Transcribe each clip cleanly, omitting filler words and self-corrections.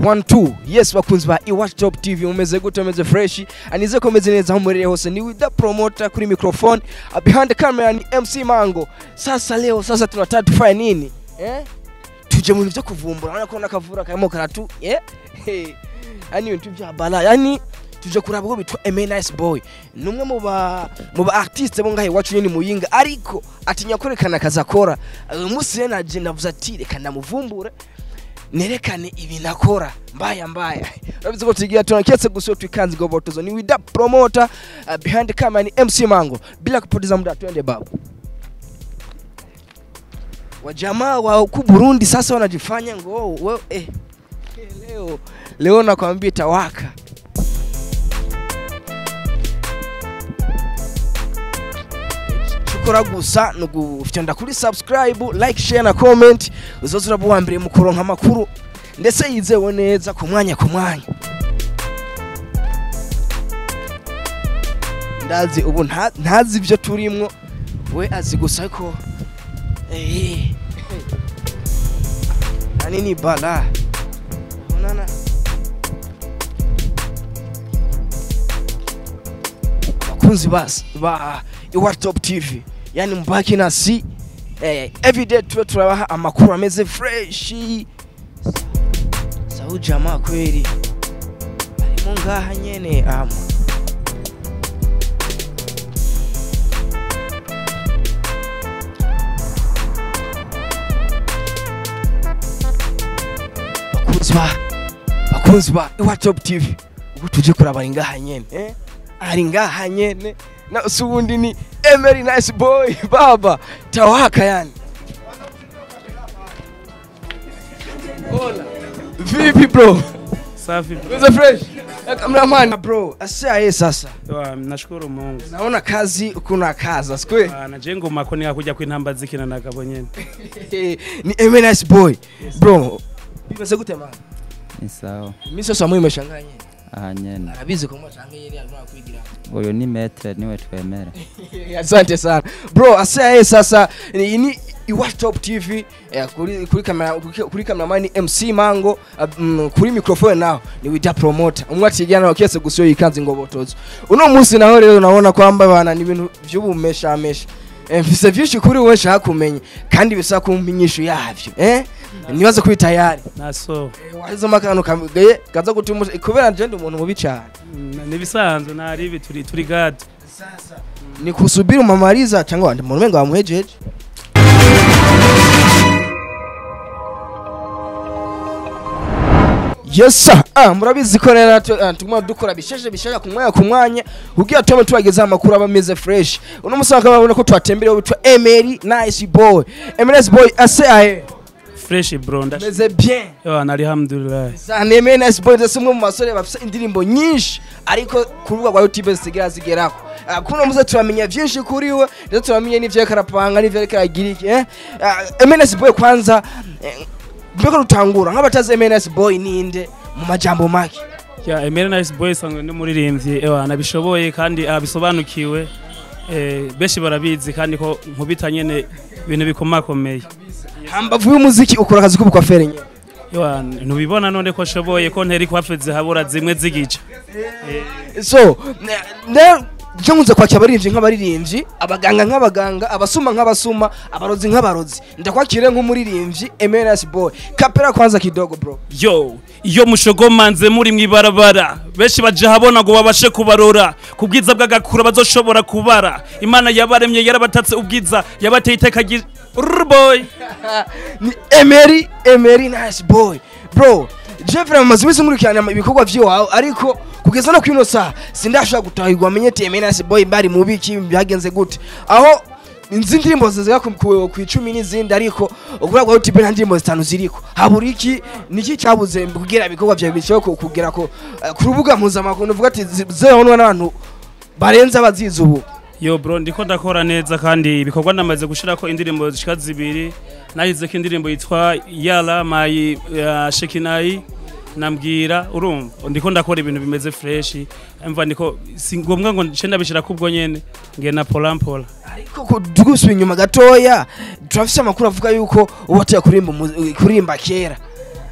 1-2. Yes, bakunzi ba iWatch Top TV umeze gute umeze fresh anize komeze neza aho murere hose ni WidaPromoter kuri microphone behind the camera ni MC Mango. Sasa leo tunataka tufanye nini? Tuje mu bintu byo kuvumbura urabona ko nakavura kayimo karatu ani ibintu bya bala yani tuje kuraba ko bitwa EMERY NICE BOY numwe mu ba artiste bo ngahe wacu nyine muyinga ariko atinya korekana kazakora umunsi naje navuze ati reka ndamuvumbure nerekane ibintu akora mbaya urabize ko tugiye tunaketse guso twikanze gobotozo ni WidaPromoter behind the camera ni MC Mango bila kupoteza muda twende babu. Wajamaa wa ku Burundi sasa wanajifanya ngo wewe leo nakwambia tawaka. Chukura gusa no gufyonda kuri subscribe, like, share na comment uzozura buwambire mu kuronka makuru ndetse yizewe neza ku mwanya ndazi ubu ntazi ibyo turimwo we azi gusa ko nani ni bala onana bakunzi ba iWatch Top TV yani mbaki na si everyday turabaha amakuru ameze fresh sau jamaa kweli arimo ngaha nyene bakunzi ba iWatch Top TV ubu tuje kuraba ngaha nyene ari ngaha nyene na usubundi ni EMERY NICE BOY baba tawaka yani. Hola vipi bro? Safi bro. Uza fresh cameraman bro asa sasa nashukuru Mungu naona kazi kuna kaza sikwe na jengo makoni yakuja kwintamba zikina nakabonyene ni EMERY NICE BOY bro bimeze gute man? Ni sawa mimi sasa mwe imeshanganye nyene arabize ko mwashanganye yari arimo kwigira oyo ni metre niwe twemera. Asante sana bro asa sasa ni iWatch Top TV kuri cameraman MC Mango kuri microphone naho ni WidaPromoter umwatigana wakese gusiyo yikanze ngobotozo uno munsi naho rero naona kwamba bana ni ibintu by'ubumesha mfise vyinshi kuri wowe shaka kumenya kandi bisa kumpinyisho yavyo nibaze kuri tayari naso wahizo makano kamgaye kaza gutuma kubera nje ndi umuntu mubi cyane nibisanzwe nari ibi turi gad sasa ni kusubiri umamariza cyangwa wande umuntu menga wamuhejeje. Yes sir murabizi ko rero tuguma dukora bisheshe ku mwanya ugiye tume tubageza amakuru abameze fresh uno musaka babona ko twatembereye witwa EMERY NICE BOY EMERY NICE BOY ase fresh bro ndameze bien alhamdulillah sana EMERY NICE BOY desumwe mu masore bafise indirimbo nyinshi ariko kurubuga rwa YouTube zigerako kuno muze turamenya byinshi kuri we ndetse turamenya n'ivyo karapanga n'ivyo karagiriki EMERY NICE BOY kwanza mbeko rutangura nk'abataze EMERY NICE BOY ninde mu majambo make ya EMERY NICE BOY sangwe ndi muririmbyi nabishoboye kandi abisobanukiwe benshi barabizi kandi ko nkubita nyene ibintu bikomakomeye hambavu y'umuziki ukora akazi k'ubukwafere nyene ntubibona none ko shoboye ko nteri kwafeze habura zimwe zigica so Jonguze kwa nk'abaririmbyi abaganga nk'abaganga abasuma nk'abasuma abarozi nk'abarozi ndakwakire nk'umuririmbyi EMERY NICE BOY kapera kwanza kidogo bro iyo mushogomanze muri mwibarabara benshi baje habona ngo babashe kubarora kubwiza bw'agakura bazoshobora kubara Imana yabaremye yarabatatse ubwiza yabateye iteka boy ni EMERY NICE BOY bro Jeffrey mazimisi nkurikirana ibikorwa vyo ariko kugeza no kwino saa sindashaka gutahirwa amenye EMERY NICE BOY bari mubiki byagenze gute aho inzi ndirimbo zizega ku 10 n'izindi ariko ubura kwa YouTube nta ndirimbo zitanu ziriko haburiki niki cyabuze kugira ibikorwa bya bicho kugira ko kurubuga mpuzamakungu uvuga ati zehonwa n'abantu barenza abazizi ubu yo bro ndiko ndakora neza kandi ibikorwa namaze gushirako indirimbo zishika zibiri nahize ko indirimbo yitwa yala my shekinai nambwira urumva ndiko ndakora ibintu bimeze fresh emva ndiko singombwa ngo nce ndabishira kubwo nyene ngena polampola ariko dugusubiye inyuma gatoya turafise amakuru avuga yuko ubateye kurimba kera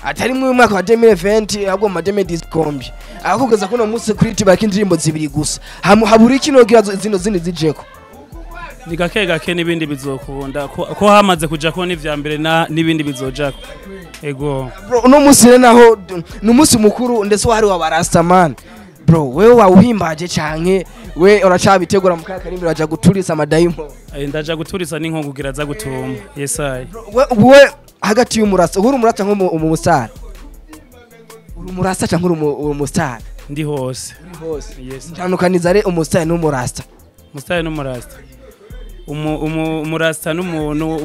atari mu mwaka wa 2020 ahubwo mu 2010 akugeza kuno munsi kuri tiba kindirimbo zibiri gusa haburi kino gira zino zindi zijeko ni gake gake n'ibindi bizokunda ko hamaze kuja ko n'ivya mbere n'ibindi bizojako ego bro uno munsi naho n'umunsi mukuru ndetse wari wa barastaman bro wewe wawuhimbaje canke we uracabitegura mu kakarimbi baja guturisa amadayimo ndaja guturisa n'inkongugira za gutuma yesaye we hagati y'umurasa uri umurasa nko mu mustar uri umurasa canke uri umustar ndi hose yes ntandukaniza re umustar n'umurasa mustar n'umurasa umurasta n'umuntu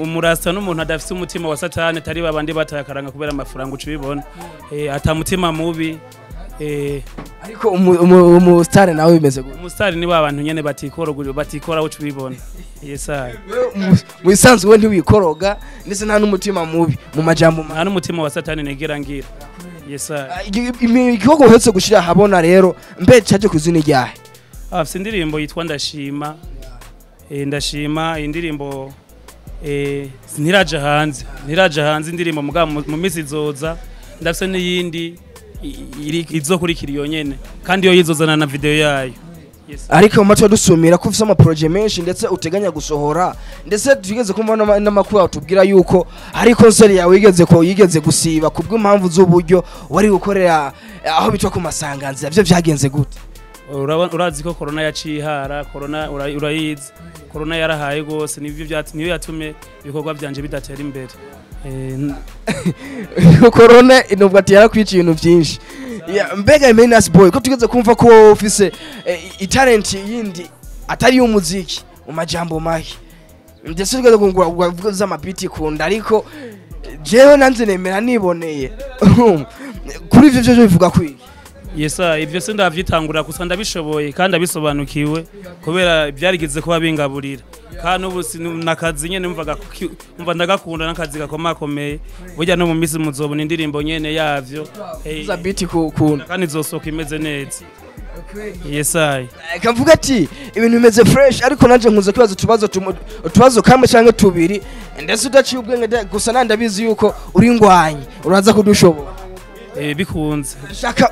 umurasta n'umuntu adafite umutima wa satani tari babandi batayakaranga kubera amafaranga ucibibona atamutima mubi ariko umustar nawe bimeze gute umustar ni babantu nyene batikora ucibibona yesaya mwisanzu we ntiwikoroga ndetse nta n'umutima mubi mu majambo nta n'umutima wa satani negera ngira yesaya igihugu hetse gushira habona rero mbe caje kuzina ryahe afite indirimbo yitwa ndashima ndashima indirimbo ntiraje hanze indirimbo mu minsi izoza ndafise n'iyindi izokurikira iyo nyene kandi yo yizozana na video yayo ariko macho dusumira ko ufise ama projet menshi ndetse uteganya gusohora ndetse tugeze kumva n'amakuru atubwira yuko hari concert yawe yigeze gusiba kubw'impamvu z'uburyo wari gukorera aho bitwa ku masanganzira byo byagenze gute urazi ko corona yacihara corona urayizi corona yarahaye gose niyo yatumye ibikorwa byanje bidatera imbere corona inubwo ati yarakwica ibintu byinshi mbega EMERY NICE BOY ko tugeze kumva ko ufise talent yindi atari y'umuziki mu majambo mahi ndetse tugeze kuvuga amabiti kunda ariko jewe nanze nemera niboneye kuri ivyo byo bivuga kwiki yesa ivyo se ndavyitangura gusa ndabishoboye kandi abisobanukiwe kubera byarigeze kuba bingaburira kandi ubu nakazi nyene umva ndagakunda nakazi gakomakomeye burya no mu misi muzobona indirimbo nyene yavyo za biti kunda kandi zosoka imeze neza yesa kavuga ati ibintu bimeze fresh ariko nanje nkuze kwibaza utubazo kamwe canke tubiri ndetse udaciye ubwenge gusa nandabizi yuko uri ngwanyi uraza kudushobora bikunze shaka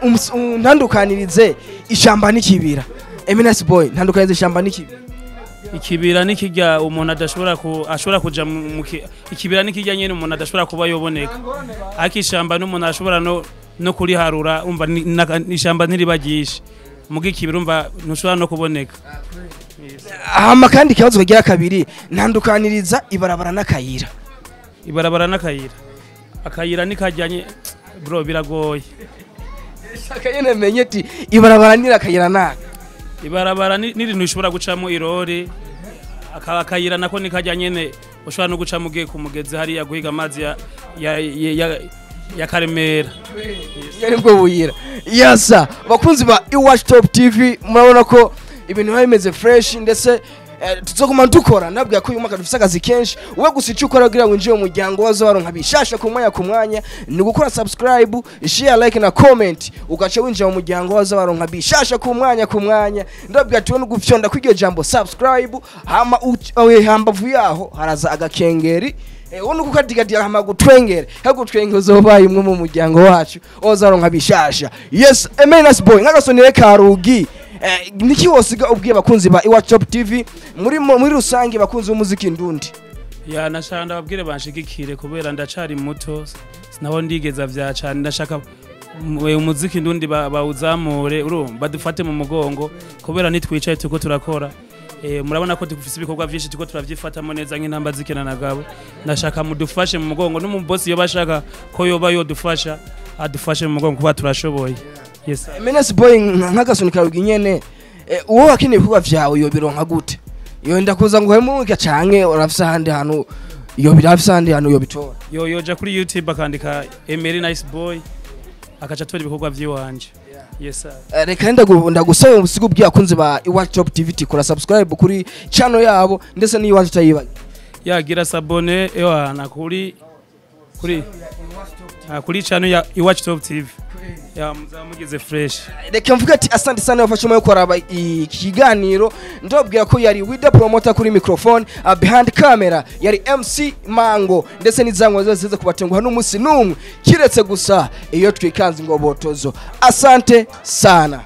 ntandukanirize ishamba n'ikibira EMERY NICE BOY ntandukanirize ishamba n'ikibira ikibira nikijya umuntu ashobora kuja mu ikibira nikijya nyene umuntu adashobora kuba yoboneka akishamba n'umuntu ashobora no kuriharura umva ishamba ntiribagisha mugi ikibira umva ntushobora no kuboneka hama kandi kibazo kagira kabiri ntandukaniriza ibarabara n'akayira akayira nikajyanye bro biragoye akayene menye ati ibarabara nirakayira naka ibarabara n'ibintu bishobora gucamo irori akayira nako nikajya nyene ushobora no guca mugiye ku mugezi hari yaguhiga amazi ya Karemera yari bwo buyira yasa bakunzi ba iWatch Top TV murabona ko ibintu bimeze fresh ndetse tuzoguma dukora nabwiye ko uyu mwaka dufise akazi kenshi we gusa icyo ukora kugira ngo winjire mu muryango wazo baronka bishasha ku mwanya ni gukora subscribe share like na comment ugace winjira mu muryango wazo baronka bishasha ku mwanya ndabwiye tubone gufyonda kw'iryo jambo subscribe hamba vuyaho haraza agakengeri wono kukadigadira hama gutwengere hagutwenge uzobaye umwe mu muryango wacu ozaronka bishasha yes EMERY NICE BOY nk'agasonire karugi niki wosiga ubwiye bakunzi ba iWatch Top TV muri rusange bakunzi b'umuziki ndundi ya nashanda babwire banshigikire kubera ndacari muto sinaho ndigeza vya cyane ndashaka umuziki ndundi bawuzamure urumva dufate mu mugongo kubera nitwicaye tuko turakora murabona ko dufise ibikorwa byinshi tuko turavyifatamo neza nk'intamba zikena nagabo ndashaka mudufashe mu mugongo n'umubosi yo bashaka ko yoba yo dufasha adufashe mu mugongo kuba turashoboye yes EMERY NICE BOY nk'agasunika ruginyene uwo wakine ibikorwa vyawe yo bironka gute yo ndakuza ngo hemuke canke urafisa handi hanu yo birafisa handi hanu yo bitora yoja kuri YouTube akandika EMERY NICE BOY akaca tora ibikorwa vyiwanje yes sir reka ndagusaba ubusigo bw'akunze ba iWatch Top TV tikora subscribe kuri channel yabo ndetse n'iwacu tayiba yagira sabone ewana kuri kuri channel ya Iwacu Top TV ya muzamugize fresh. Reka mvuga ati asante sana wafashe mu koraba ikiganiro ndobwira ko yari WidaPromoter kuri microphone, behind camera yari MC Mango ndetse n'izangwa zose zize kubatenguha n'umunsi numwe kiretse gusa iyo twikanze ngo botozo. Asante sana.